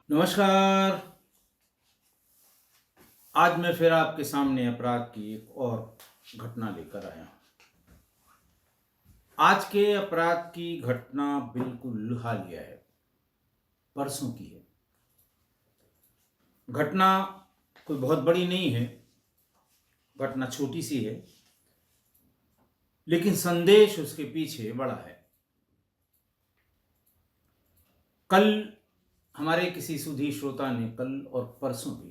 नमस्कार। आज मैं फिर आपके सामने अपराध की एक और घटना लेकर आया हूँ। आज के अपराध की घटना बिल्कुल हालिया है, परसों की है। घटना कोई बहुत बड़ी नहीं है, घटना छोटी सी है, लेकिन संदेश उसके पीछे बड़ा है। कल हमारे किसी सुधी श्रोता ने कल और परसों भी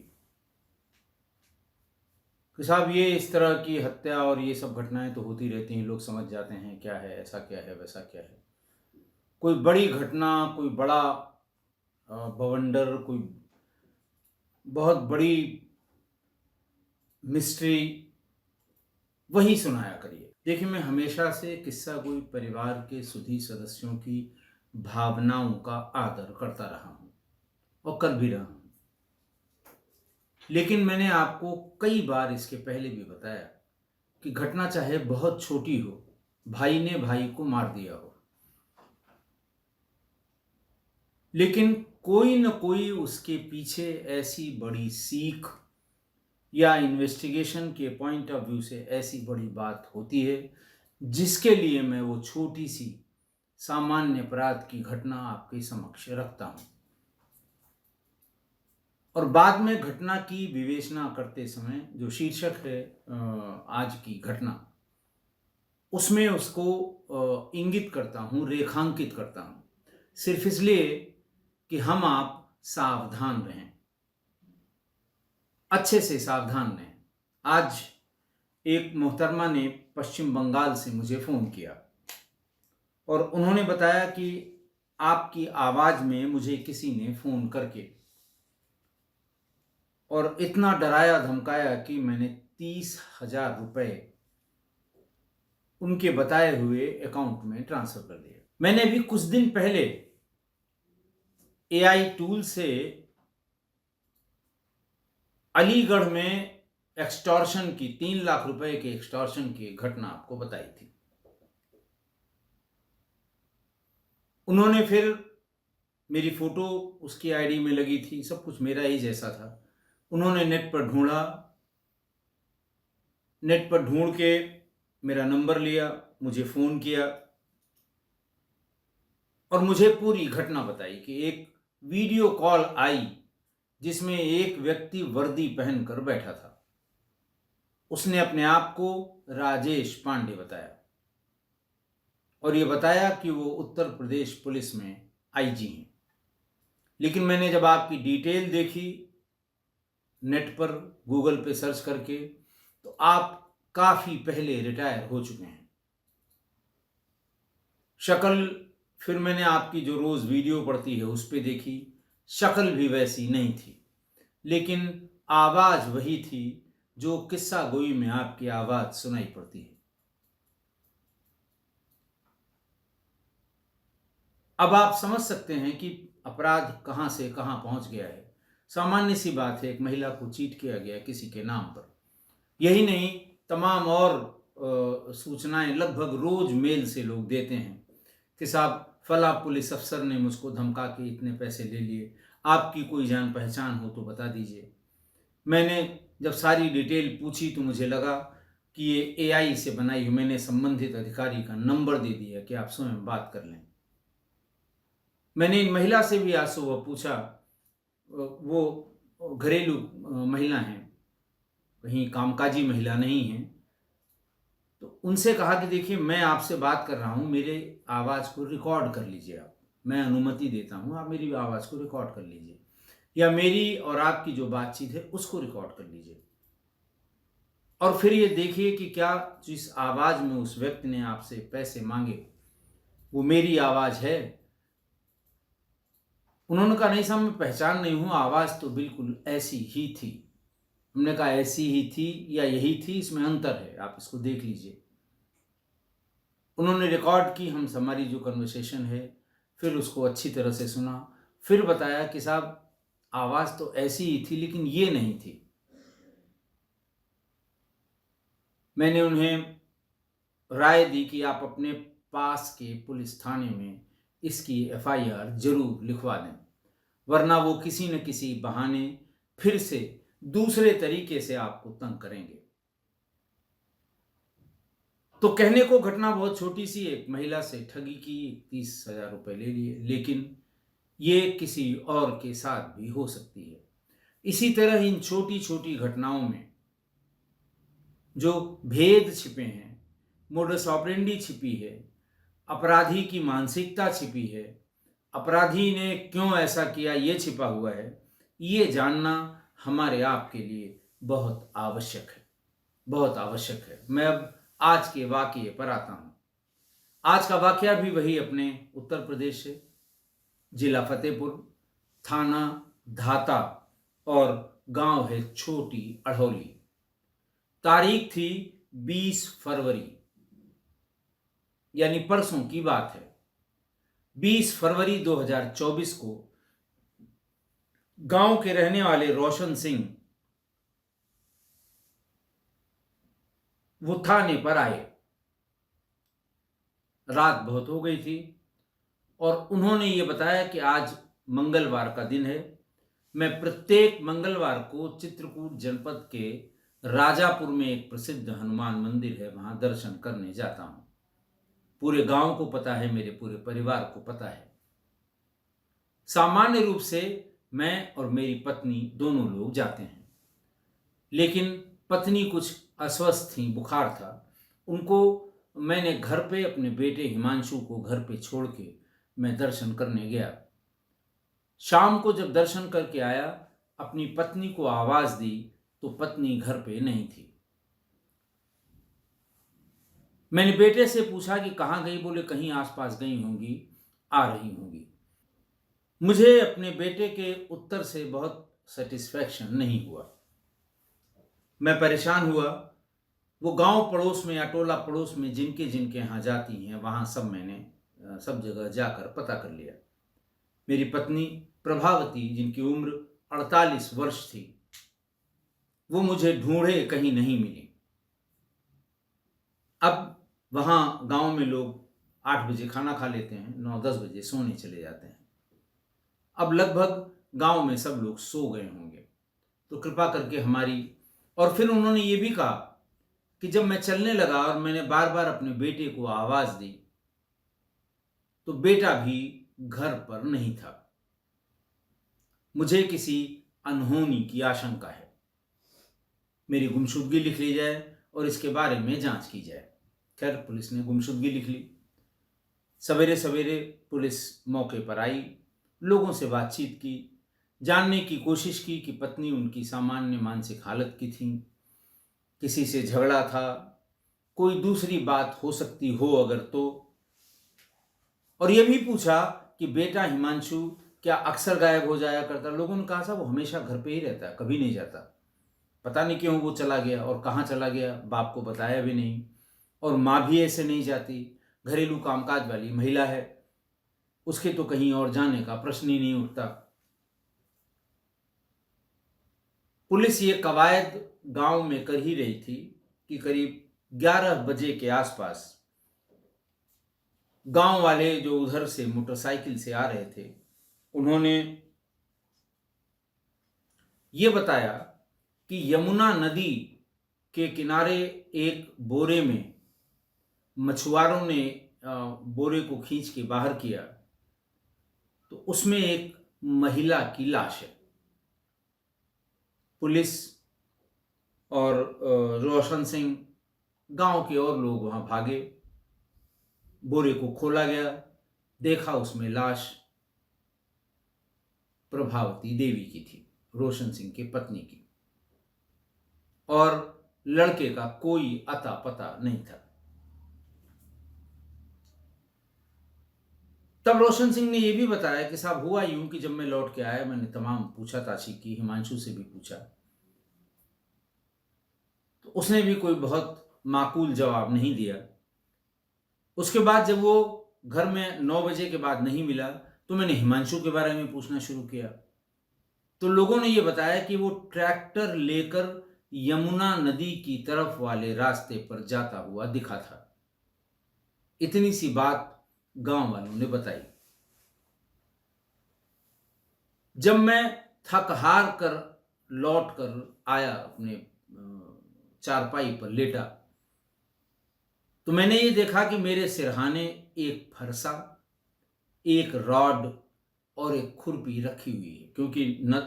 कि साहब ये इस तरह की हत्या और ये सब घटनाएं तो होती रहती हैं, लोग समझ जाते हैं क्या है, ऐसा क्या है, वैसा क्या है। कोई बड़ी घटना, कोई बड़ा बवंडर, कोई बहुत बड़ी मिस्ट्री वही सुनाया करिए। देखिए, मैं हमेशा से किस्सा कोई परिवार के सुधी सदस्यों की भावनाओं का आदर करता रहा हूँ और कर भी रहा हूँ। लेकिन मैंने आपको कई बार इसके पहले भी बताया कि घटना चाहे बहुत छोटी हो, भाई ने भाई को मार दिया हो, लेकिन कोई न कोई उसके पीछे ऐसी बड़ी सीख या इन्वेस्टिगेशन के पॉइंट ऑफ व्यू से ऐसी बड़ी बात होती है जिसके लिए मैं वो छोटी सी सामान्य अपराध की घटना आपके समक्ष रखता हूं। और बाद में घटना की विवेचना करते समय जो शीर्षक है आज की घटना, उसमें उसको इंगित करता हूं, रेखांकित करता हूं, सिर्फ इसलिए कि हम आप सावधान रहें, अच्छे से सावधान रहें। आज एक मोहतरमा ने पश्चिम बंगाल से मुझे फ़ोन किया और उन्होंने बताया कि आपकी आवाज़ में मुझे किसी ने फ़ोन करके और इतना डराया धमकाया कि मैंने 30,000 रुपये उनके बताए हुए अकाउंट में ट्रांसफ़र कर दिए। मैंने अभी कुछ दिन पहले एआई टूल से अलीगढ़ में एक्सटॉर्शन की 3 लाख रुपए के एक्सटॉर्शन की घटना आपको बताई थी। उन्होंने फिर मेरी फ़ोटो उसकी आईडी में लगी थी, सब कुछ मेरा ही जैसा था। उन्होंने नेट पर ढूँढा, नेट पर ढूँढ के मेरा नंबर लिया, मुझे फ़ोन किया और मुझे पूरी घटना बताई कि एक वीडियो कॉल आई जिसमें एक व्यक्ति वर्दी पहनकर बैठा था। उसने अपने आप को राजेश पांडे बताया और ये बताया कि वो उत्तर प्रदेश पुलिस में आईजी हैं। लेकिन मैंने जब आपकी डिटेल देखी नेट पर गूगल पे सर्च करके, तो आप काफ़ी पहले रिटायर हो चुके हैं। शक्ल फिर मैंने आपकी जो रोज़ वीडियो पड़ती है उस पे देखी, शक्ल भी वैसी नहीं थी, लेकिन आवाज़ वही थी जो किस्सा गोई में आपकी आवाज़ सुनाई पड़ती है। अब आप समझ सकते हैं कि अपराध कहाँ से कहाँ पहुँच गया है। सामान्य सी बात है, एक महिला को चीट किया गया किसी के नाम पर। यही नहीं, तमाम और सूचनाएँ लगभग रोज़ मेल से लोग देते हैं कि साहब फला पुलिस अफ़सर ने मुझको धमका के इतने पैसे ले लिए, आपकी कोई जान पहचान हो तो बता दीजिए। मैंने जब सारी डिटेल पूछी तो मुझे लगा कि ये एआई से बनाई है। मैंने संबंधित अधिकारी का नंबर दे दिया कि आप स्वयं बात कर लें। मैंने इन महिला से भी आज सुबह पूछा, वो घरेलू महिला हैं, कहीं कामकाजी महिला नहीं हैं। तो उनसे कहा कि देखिए, मैं आपसे बात कर रहा हूँ, मेरे आवाज़ को रिकॉर्ड कर लीजिए आप। मैं अनुमति देता हूँ, आप मेरी आवाज़ को रिकॉर्ड कर लीजिए या मेरी और आपकी जो बातचीत है उसको रिकॉर्ड कर लीजिए और फिर ये देखिए कि क्या जिस आवाज़ में उस व्यक्ति ने आपसे पैसे माँगे वो मेरी आवाज़ है। उन्होंने कहा नहीं साहब, मैं पहचान नहीं हूँ, आवाज़ तो बिल्कुल ऐसी ही थी। हमने कहा ऐसी ही थी या यही थी, इसमें अंतर है, आप इसको देख लीजिए। उन्होंने रिकॉर्ड की हमारी जो कन्वर्सेशन है, फिर उसको अच्छी तरह से सुना, फिर बताया कि साहब आवाज़ तो ऐसी ही थी लेकिन ये नहीं थी। मैंने उन्हें राय दी कि आप अपने पास के पुलिस थाने में इसकी एफआईआर ज़रूर लिखवा दें। वरना वो किसी न किसी बहाने फिर से दूसरे तरीके से आपको तंग करेंगे। तो कहने को घटना बहुत छोटी सी, एक महिला से ठगी की, 30,000 रुपए ले लिए, लेकिन ये किसी और के साथ भी हो सकती है। इसी तरह इन छोटी छोटी घटनाओं में जो भेद छिपे हैं, मोडस ऑपरेंडी छिपी है, अपराधी की मानसिकता छिपी है, अपराधी ने क्यों ऐसा किया ये छिपा हुआ है, ये जानना हमारे आपके लिए बहुत आवश्यक है, बहुत आवश्यक है। मैं अब आज के वाकये पर आता हूं। आज का वाकया भी वही अपने उत्तर प्रदेश से, जिला फतेहपुर, थाना धाता और गांव है छोटी अढ़ौली। तारीख थी 20 फरवरी, यानी परसों की बात है। 20 फरवरी 2024 को गांव के रहने वाले रोशन सिंह वो थाने पर आए। रात बहुत हो गई थी और उन्होंने ये बताया कि आज मंगलवार का दिन है। मैं प्रत्येक मंगलवार को चित्रकूट जनपद के राजापुर में एक प्रसिद्ध हनुमान मंदिर है, वहां दर्शन करने जाता हूं। पूरे गांव को पता है, मेरे पूरे परिवार को पता है। सामान्य रूप से मैं और मेरी पत्नी दोनों लोग जाते हैं, लेकिन पत्नी कुछ अस्वस्थ थी, बुखार था। उनको मैंने घर पे अपने बेटे हिमांशु को घर पे छोड़ के मैं दर्शन करने गया। शाम को जब दर्शन करके आया, अपनी पत्नी को आवाज दी तो पत्नी घर पे नहीं थी। मैंने बेटे से पूछा कि कहाँ गई, बोले कहीं आसपास गई होंगी, आ रही होंगी। मुझे अपने बेटे के उत्तर से बहुत सेटिस्फैक्शन नहीं हुआ। मैं परेशान हुआ। वो गांव पड़ोस में या टोला पड़ोस में जिनके जिनके यहाँ जाती हैं, वहाँ सब मैंने सब जगह जाकर पता कर लिया। मेरी पत्नी प्रभावती, जिनकी उम्र 48 वर्ष थी, वो मुझे ढूंढे कहीं नहीं मिली। अब वहाँ गांव में लोग 8 बजे खाना खा लेते हैं, 9-10 बजे सोने चले जाते हैं। अब लगभग गांव में सब लोग सो गए होंगे, तो कृपा करके हमारी। और फिर उन्होंने ये भी कहा कि जब मैं चलने लगा और मैंने बार बार अपने बेटे को आवाज दी तो बेटा भी घर पर नहीं था। मुझे किसी अनहोनी की आशंका है। मेरी गुमशुदगी लिख ली जाए और इसके बारे में जांच की जाए। खैर, पुलिस ने गुमशुदगी लिख ली। सवेरे सवेरे पुलिस मौके पर आई, लोगों से बातचीत की, जानने की कोशिश की कि पत्नी उनकी सामान्य मानसिक हालत की थी, किसी से झगड़ा था, कोई दूसरी बात हो सकती हो अगर तो। और यह भी पूछा कि बेटा हिमांशु क्या अक्सर गायब हो जाया करता। लोगों ने कहा साहब वो हमेशा घर पे ही रहता है, कभी नहीं जाता, पता नहीं क्यों वो चला गया और कहाँ चला गया, बाप को बताया भी नहीं। और माँ भी ऐसे नहीं जाती, घरेलू कामकाज वाली महिला है, उसके तो कहीं और जाने का प्रश्न ही नहीं उठता। पुलिस ये कवायद गांव में कर ही रही थी कि करीब 11 बजे के आसपास गांव वाले जो उधर से मोटरसाइकिल से आ रहे थे, उन्होंने ये बताया कि यमुना नदी के किनारे एक बोरे में मछुआरों ने बोरे को खींच के बाहर किया तो उसमें एक महिला की लाश है। पुलिस और रोशन सिंह, गांव के और लोग वहां भागे। बोरे को खोला गया, देखा उसमें लाश प्रभावती देवी की थी, रोशन सिंह की पत्नी की, और लड़के का कोई अता पता नहीं था। तब रोशन सिंह ने यह भी बताया कि साहब हुआ यूं कि जब मैं लौट के आया, मैंने तमाम पूछताछ की, हिमांशु से भी पूछा, तो उसने भी कोई बहुत माकूल जवाब नहीं दिया। उसके बाद जब वो घर में 9 बजे के बाद नहीं मिला तो मैंने हिमांशु के बारे में पूछना शुरू किया। तो लोगों ने ये बताया कि वो ट्रैक्टर लेकर यमुना नदी की तरफ वाले रास्ते पर जाता हुआ दिखा था। इतनी सी बात गांव वालों ने बताई। जब मैं थक हार कर लौट कर आया, अपने चारपाई पर लेटा, तो मैंने ये देखा कि मेरे सिरहाने एक फरसा, एक रॉड और एक खुरपी रखी हुई है। क्योंकि न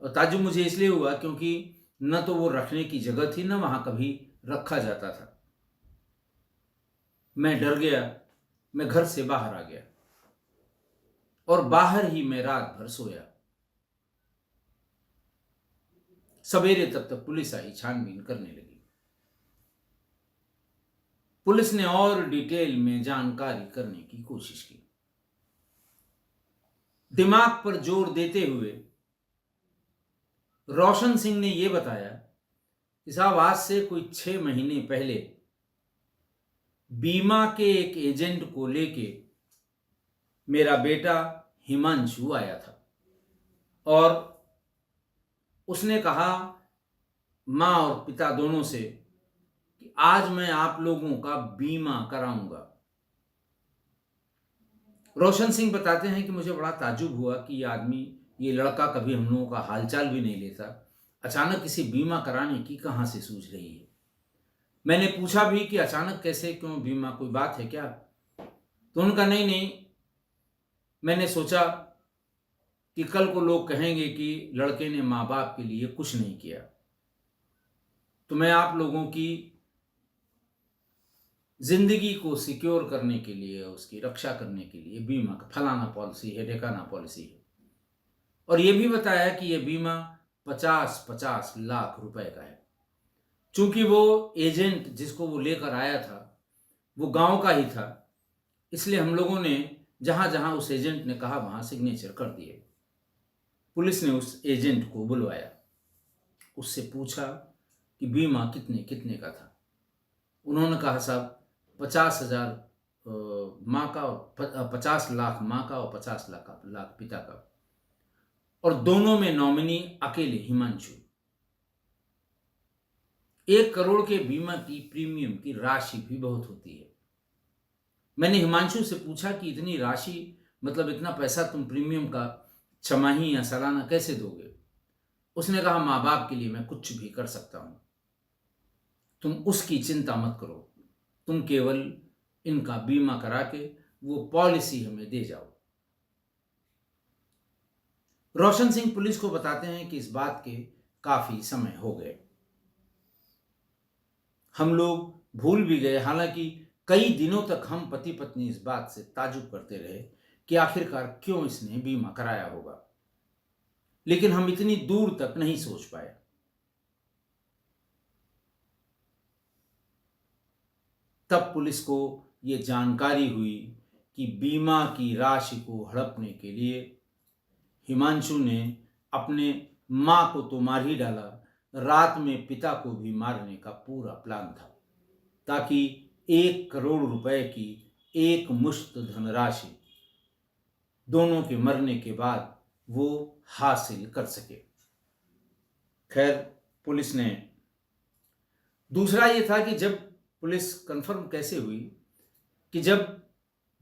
ताज्जुब मुझे इसलिए हुआ क्योंकि न तो वो रखने की जगह थी, न वहां कभी रखा जाता था। मैं डर गया, मैं घर से बाहर आ गया और बाहर ही मैं रात भर सोया। सवेरे तक पुलिस आई, छानबीन करने लगी। पुलिस ने और डिटेल में जानकारी करने की कोशिश की। दिमाग पर जोर देते हुए रोशन सिंह ने यह बताया कि साहब, आज से कोई 6 महीने पहले बीमा के एक एजेंट को लेके मेरा बेटा हिमांशु आया था और उसने कहा मां और पिता दोनों से कि आज मैं आप लोगों का बीमा कराऊंगा। रोशन सिंह बताते हैं कि मुझे बड़ा ताज्जुब हुआ कि ये लड़का कभी हम लोगों का हालचाल भी नहीं लेता, अचानक किसी बीमा कराने की कहां से सूझ रही है। मैंने पूछा भी कि अचानक कैसे, क्यों, बीमा कोई बात है क्या? तो उनका नहीं नहीं, मैंने सोचा कि कल को लोग कहेंगे कि लड़के ने माँ बाप के लिए कुछ नहीं किया, तो मैं आप लोगों की जिंदगी को सिक्योर करने के लिए, उसकी रक्षा करने के लिए बीमा का फलाना पॉलिसी है, ढेकाना पॉलिसी है। और ये भी बताया कि यह बीमा 50-50 लाख रुपए का है। चूंकि वो एजेंट जिसको वो लेकर आया था वो गांव का ही था, इसलिए हम लोगों ने जहां जहां उस एजेंट ने कहा वहां सिग्नेचर कर दिए। पुलिस ने उस एजेंट को बुलवाया, उससे पूछा कि बीमा कितने कितने का था। उन्होंने कहा साहब 50,000 माँ का और 50 लाख माँ का और 50 लाख पिता का, और दोनों में नॉमिनी अकेले हिमांशु। 1 करोड़ के बीमा की प्रीमियम की राशि भी बहुत होती है। मैंने हिमांशु से पूछा कि इतनी राशि, मतलब इतना पैसा तुम प्रीमियम का छमाही या सालाना कैसे दोगे? उसने कहा माँ बाप के लिए मैं कुछ भी कर सकता हूं, तुम उसकी चिंता मत करो, तुम केवल इनका बीमा करा के वो पॉलिसी हमें दे जाओ। रोशन सिंह पुलिस को बताते हैं कि इस बात के काफी समय हो गए, हम लोग भूल भी गए। हालांकि कई दिनों तक हम पति पत्नी इस बात से ताजुब करते रहे कि आखिरकार क्यों इसने बीमा कराया होगा, लेकिन हम इतनी दूर तक नहीं सोच पाए। तब पुलिस को यह जानकारी हुई कि बीमा की राशि को हड़पने के लिए हिमांशु ने अपने मां को तो मार ही डाला, रात में पिता को भी मारने का पूरा प्लान था, ताकि 1 करोड़ रुपए की एक मुश्त धनराशि दोनों के मरने के बाद वो हासिल कर सके। खैर, पुलिस ने, दूसरा ये था कि जब पुलिस कंफर्म कैसे हुई कि जब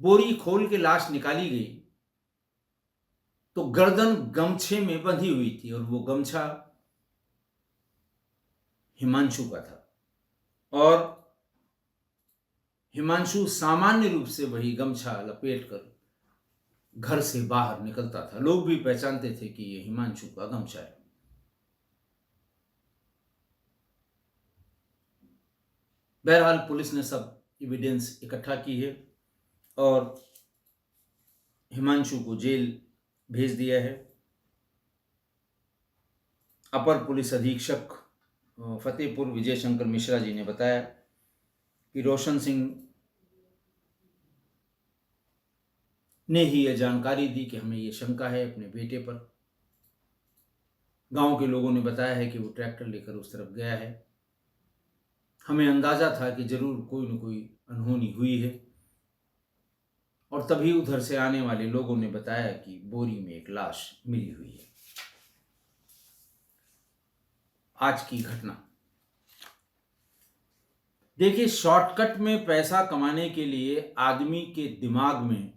बोरी खोल के लाश निकाली गई तो गर्दन गमछे में बंधी हुई थी और वो गमछा हिमांशु का था और हिमांशु सामान्य रूप से वही गमछा लपेटकर घर से बाहर निकलता था। लोग भी पहचानते थे कि ये हिमांशु का गमछा है। बहरहाल पुलिस ने सब एविडेंस इकट्ठा की है और हिमांशु को जेल भेज दिया है। अपर पुलिस अधीक्षक फतेहपुर विजय शंकर मिश्रा जी ने बताया कि रोशन सिंह ने ही यह जानकारी दी कि हमें ये शंका है अपने बेटे पर। गांव के लोगों ने बताया है कि वो ट्रैक्टर लेकर उस तरफ गया है। हमें अंदाजा था कि जरूर कोई न कोई अनहोनी हुई है, और तभी उधर से आने वाले लोगों ने बताया कि बोरी में एक लाश मिली हुई है। आज की घटना देखिए, शॉर्टकट में पैसा कमाने के लिए आदमी के दिमाग में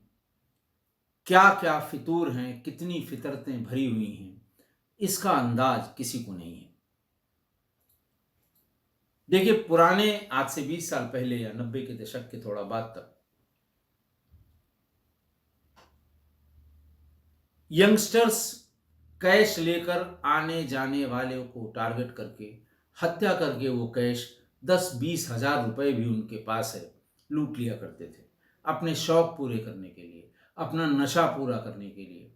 क्या क्या फितूर हैं, कितनी फितरतें भरी हुई हैं, इसका अंदाज किसी को नहीं है। देखिए, पुराने आज से 20 साल पहले या 90 के दशक के थोड़ा बाद तक यंगस्टर्स कैश लेकर आने जाने वाले को टारगेट करके हत्या करके वो कैश 10-20 हजार रुपए भी उनके पास है लूट लिया करते थे, अपने शौक पूरे करने के लिए, अपना नशा पूरा करने के लिए,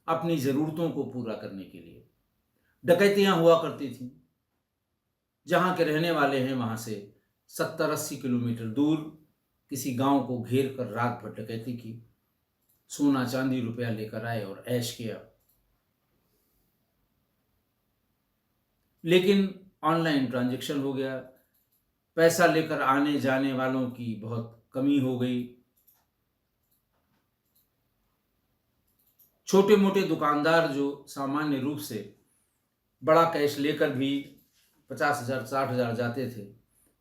अपनी ज़रूरतों को पूरा करने के लिए। डकैतियां हुआ करती थी। जहाँ के रहने वाले हैं वहाँ से 70-80 किलोमीटर दूर किसी गांव को घेर कर रात भर डकैती की, सोना चांदी रुपया लेकर आए और ऐश किया। लेकिन ऑनलाइन ट्रांजैक्शन हो गया, पैसा लेकर आने जाने वालों की बहुत कमी हो गई। छोटे मोटे दुकानदार जो सामान्य रूप से बड़ा कैश लेकर भी 50,000 60,000 जाते थे,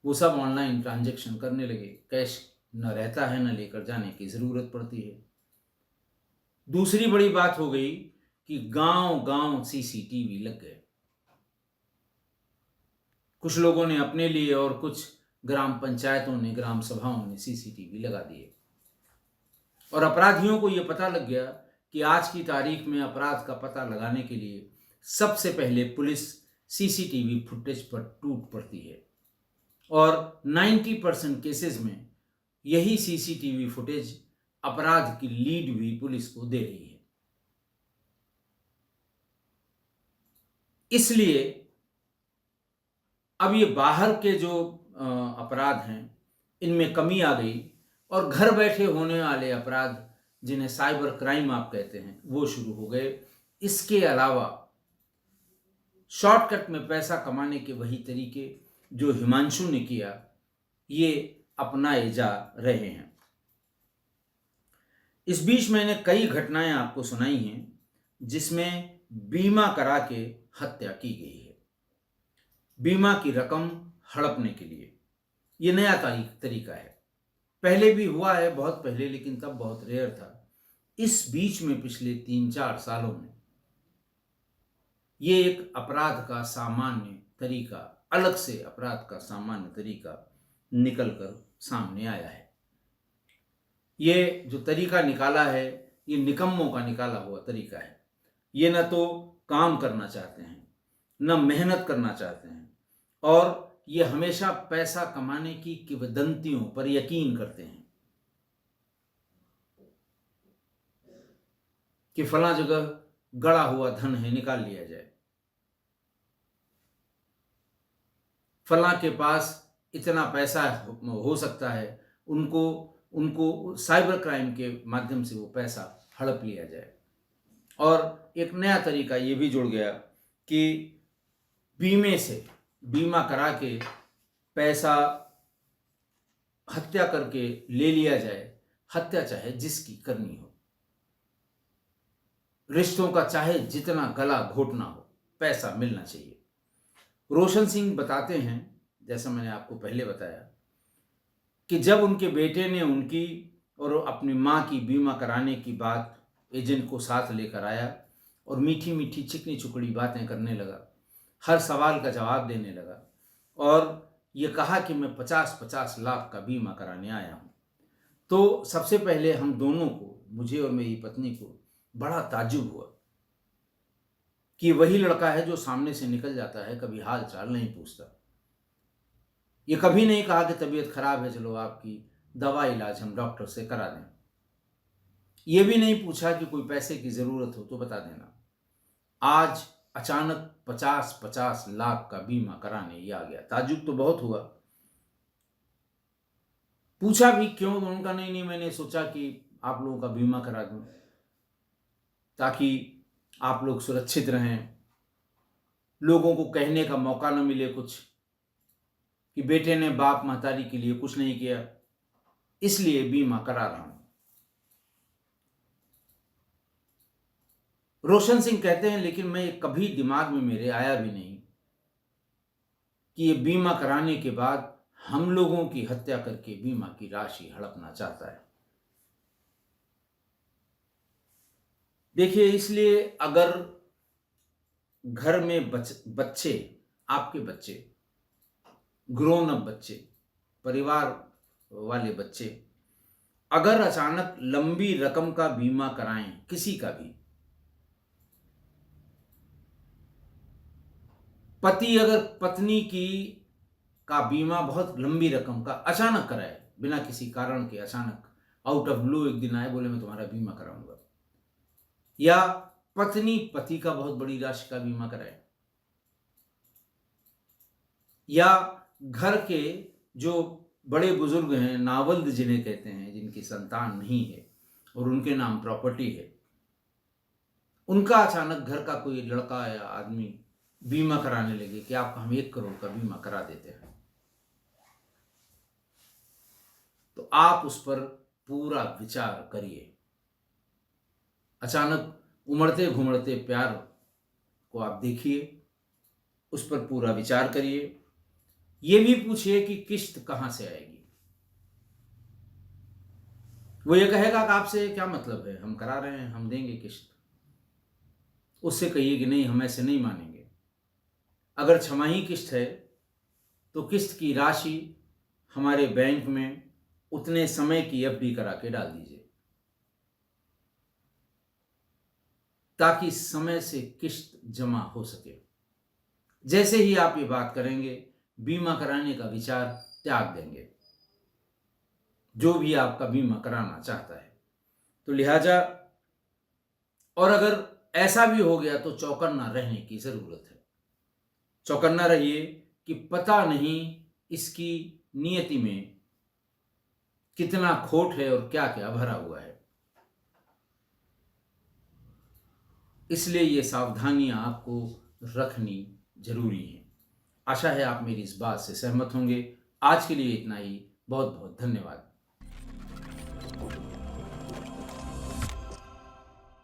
वो सब ऑनलाइन ट्रांजैक्शन करने लगे। कैश न रहता है, न लेकर जाने की ज़रूरत पड़ती है। दूसरी बड़ी बात हो गई कि गांव गांव सीसीटीवी लग गए। कुछ लोगों ने अपने लिए और कुछ ग्राम पंचायतों ने, ग्राम सभाओं ने सीसीटीवी लगा दिए और अपराधियों को यह पता लग गया कि आज की तारीख में अपराध का पता लगाने के लिए सबसे पहले पुलिस सीसीटीवी फुटेज पर टूट पड़ती है और 90% केसेस में यही सीसीटीवी फुटेज अपराध की लीड भी पुलिस को दे रही है। इसलिए अब ये बाहर के जो अपराध हैं इनमें कमी आ गई और घर बैठे होने वाले अपराध, जिन्हें साइबर क्राइम आप कहते हैं, वो शुरू हो गए। इसके अलावा शॉर्टकट में पैसा कमाने के वही तरीके जो हिमांशु ने किया, ये अपनाए जा रहे हैं। इस बीच मैंने कई घटनाएं आपको सुनाई हैं जिसमें बीमा करा के हत्या की गई है, बीमा की रकम हड़पने के लिए। ये नया तरीका है, पहले भी हुआ है बहुत पहले, लेकिन तब बहुत रेयर था। इस बीच में पिछले 3-4 सालों में ये एक अपराध का सामान्य तरीका, अलग से अपराध का सामान्य तरीका निकलकर सामने आया है। ये जो तरीका निकाला है, ये निकम्मों का निकाला हुआ तरीका है। ये न तो काम करना चाहते हैं, न मेहनत करना चाहते हैं, और ये हमेशा पैसा कमाने की किंवदंतियों पर यकीन करते हैं कि फला जगह गड़ा हुआ धन है, निकाल लिया जाए, फला के पास इतना पैसा हो सकता है, उनको साइबर क्राइम के माध्यम से वो पैसा हड़प लिया जाए। और एक नया तरीका ये भी जुड़ गया कि बीमे से, बीमा करा के पैसा हत्या करके ले लिया जाए। हत्या चाहे जिसकी करनी हो, रिश्तों का चाहे जितना गला घोटना हो, पैसा मिलना चाहिए। रोशन सिंह बताते हैं, जैसा मैंने आपको पहले बताया, कि जब उनके बेटे ने उनकी और अपनी माँ की बीमा कराने की बात एजेंट को साथ लेकर आया और मीठी मीठी चिकनी चुकड़ी बातें करने लगा, हर सवाल का जवाब देने लगा और ये कहा कि मैं 50-50 लाख का बीमा कराने आया हूँ, तो सबसे पहले हम दोनों को, मुझे और मेरी पत्नी को, बड़ा ताज्जुब हुआ कि वही लड़का है जो सामने से निकल जाता है, कभी हाल चाल नहीं पूछता। ये कभी नहीं कहा कि तबीयत खराब है, चलो आपकी दवा इलाज हम डॉक्टर से करा दें। ये भी नहीं पूछा कि कोई पैसे की ज़रूरत हो तो बता देना। आज अचानक 50-50 लाख का बीमा कराने ही आ गया। ताज्जुब तो बहुत हुआ। पूछा भी क्यों, उनका नहीं, मैंने सोचा कि आप लोगों का बीमा करा दूं ताकि आप लोग सुरक्षित रहें, लोगों को कहने का मौका न मिले कुछ कि बेटे ने बाप महतारी के लिए कुछ नहीं किया, इसलिए बीमा करा रहा हूं। रोशन सिंह कहते हैं, लेकिन मैं कभी दिमाग में मेरे आया भी नहीं कि ये बीमा कराने के बाद हम लोगों की हत्या करके बीमा की राशि हड़पना चाहता है। देखिए, इसलिए अगर घर में बच्चे, आपके बच्चे, ग्रोन अप बच्चे, परिवार वाले बच्चे अगर अचानक लंबी रकम का बीमा कराएं, किसी का भी, पति अगर पत्नी की का बीमा बहुत लंबी रकम का अचानक कराए, बिना किसी कारण के अचानक आउट ऑफ ब्लू एक दिन आए, बोले मैं तुम्हारा बीमा कराऊंगा, या पत्नी पति का बहुत बड़ी राशि का बीमा कराए, या घर के जो बड़े बुजुर्ग हैं, नावल्द जिन्हें कहते हैं, जिनकी संतान नहीं है और उनके नाम प्रॉपर्टी है, उनका अचानक घर का कोई लड़का या आदमी बीमा कराने लगे कि आपका हम 1 करोड़ का बीमा करा देते हैं, तो आप उस पर पूरा विचार करिए। अचानक उमड़ते घुमड़ते प्यार को आप देखिए, उस पर पूरा विचार करिए। ये भी पूछिए कि किस्त कहां से आएगी। वो ये कहेगा कि आपसे क्या मतलब है, हम करा रहे हैं, हम देंगे किस्त। उससे कहिए कि नहीं, हम ऐसे नहीं मानेंगे। अगर छमाही किस्त है तो किस्त की राशि हमारे बैंक में उतने समय की एफडी करा के डाल दीजिए, ताकि समय से किस्त जमा हो सके। जैसे ही आप ये बात करेंगे, बीमा कराने का विचार त्याग देंगे, जो भी आपका बीमा कराना चाहता है। तो लिहाजा, और अगर ऐसा भी हो गया तो चौकन्ना रहने की जरूरत है। चौकन्ना रहिए कि पता नहीं इसकी नियति में कितना खोट है और क्या क्या भरा हुआ है। इसलिए ये सावधानियां आपको रखनी जरूरी है। आशा है आप मेरी इस बात से सहमत होंगे। आज के लिए इतना ही। बहुत बहुत धन्यवाद।